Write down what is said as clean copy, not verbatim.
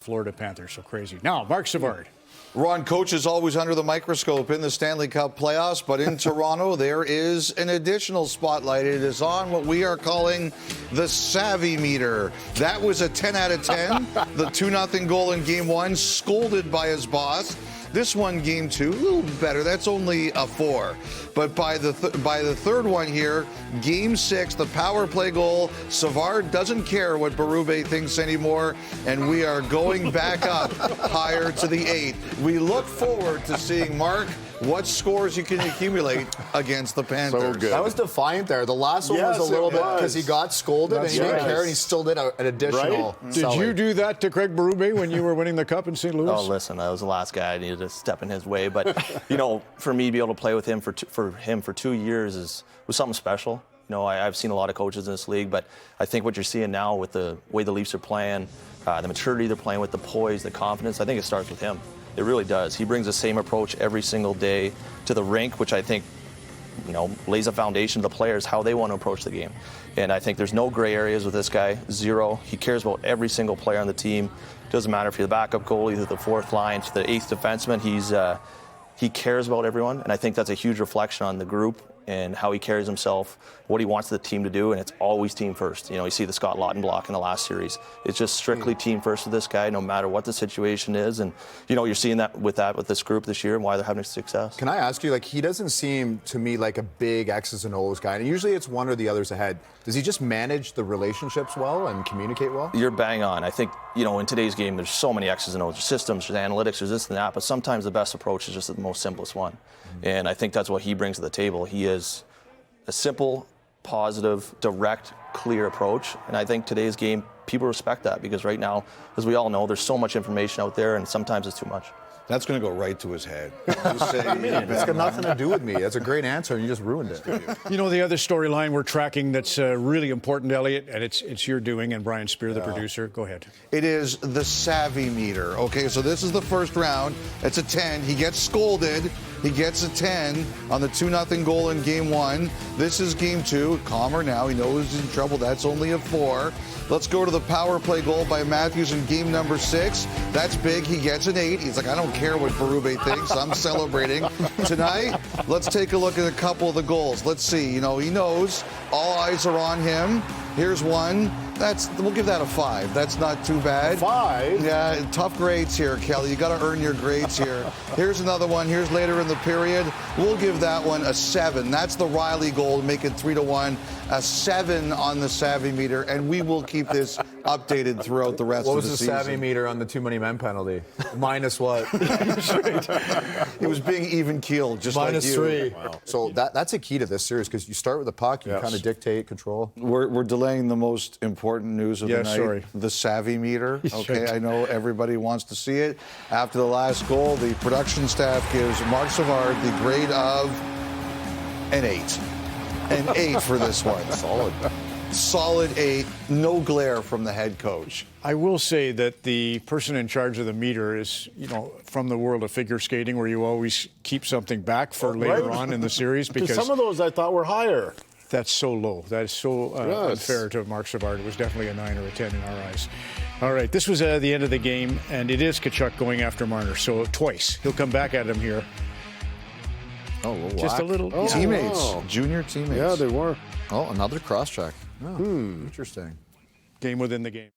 Florida Panthers. So crazy. Now, Marc Savard. Ron, coach is always under the microscope in the Stanley Cup playoffs, but in Toronto, there is an additional spotlight. It is on what we are calling the Savvy Meter. That was a 10 out of 10. The 2-0 goal in Game 1, scolded by his boss. This one, Game 2, a little better. That's only a 4. But by the third one here, Game 6, the power play goal, Savard doesn't care what Berube thinks anymore, and we are going back up higher to the 8. We look forward to seeing, Mark, what scores you can accumulate against the Panthers. So good. That was defiant there. The last one was a little bit because he got scolded and he didn't care, and he still did an additional. Right? Did you do that to Craig Berube when you were winning the Cup in St. Louis? Oh, listen, I was the last guy I needed to step in his way. But, you know, for me to be able to play with him for 2 years was something special. You know, I've seen a lot of coaches in this league, but I think what you're seeing now with the way the Leafs are playing, the maturity they're playing with, the poise, the confidence, I think it starts with him. It really does. He brings the same approach every single day to the rink, which I think, you know, lays a foundation to the players, how they want to approach the game. And I think there's no gray areas with this guy, zero. He cares about every single player on the team. Doesn't matter if you're the backup goalie, to the fourth line, to the eighth defenseman. He cares about everyone, and I think that's a huge reflection on the group and how he carries himself, what he wants the team to do, and it's always team first. You know, you see the Scott Laughton block in the last series. It's just strictly team first with this guy, no matter what the situation is. And, you know, you're seeing that with this group this year and why they're having success. Can I ask you, like, he doesn't seem to me like a big X's and O's guy, and usually it's one or the other's ahead. Does he just manage the relationships well and communicate well? You're bang on. I think, you know, in today's game, there's so many X's and O's. There's systems, there's analytics, there's this and that, but sometimes the best approach is just the most simplest one. And I think that's what he brings to the table. He is a simple, positive, direct, clear approach. And I think today's game, people respect that because right now, as we all know, there's so much information out there and sometimes it's too much. That's going to go right to his head. Just say, It's got nothing to do with me. That's a great answer, and you just ruined it. You know, the other storyline we're tracking that's really important, Elliotte, and it's your doing, and Brian Spear, the producer. Go ahead. It is the Savvy Meter. Okay, so this is the first round. It's a 10. He gets scolded. He gets a 10 on the 2-0 goal in Game 1. This is Game 2. Calmer now. He knows he's in trouble. That's only a 4. Let's go to the power play goal by Matthews in Game number 6. That's big. He gets an 8. He's like, I don't care what Berube thinks. I'm celebrating. Tonight, let's take a look at a couple of the goals. Let's see. You know, he knows all eyes are on him. Here's one. We'll give that a 5. That's not too bad. 5? Yeah, tough grades here, Kelly. You got to earn your grades here. Here's another one. Here's later in the period. We'll give that one a 7. That's the Riley goal, make it 3-1. A 7 on the Savvy Meter, and we will keep this updated throughout the rest What of the was the season. Savvy Meter on the too many men penalty? Minus what? It was being even keeled, just Minus like you. 3. Wow. So that's a key to this series because you start with the puck, you kind of dictate, control. We're delaying the most important news of the night. Sorry. The Savvy Meter. Okay, Right. I know everybody wants to see it. After the last goal, the production staff gives Marc Savard the grade of an 8. An 8 for this one. Solid 8. No glare from the head coach. I will say that the person in charge of the meter is, you know, from the world of figure skating, where you always keep something back for later on in the series because Some of those I thought were higher. that's so low. That is so unfair to Marc Savard. It was definitely a 9 or a 10 in our eyes. All right, this was the end of the game, and it is Tkachuk going after Marner. So twice. He'll come back at him here. Oh, well, Just a little. Teammates. Junior teammates. Yeah, they were. Oh, another cross check. Oh, interesting. Game within the game.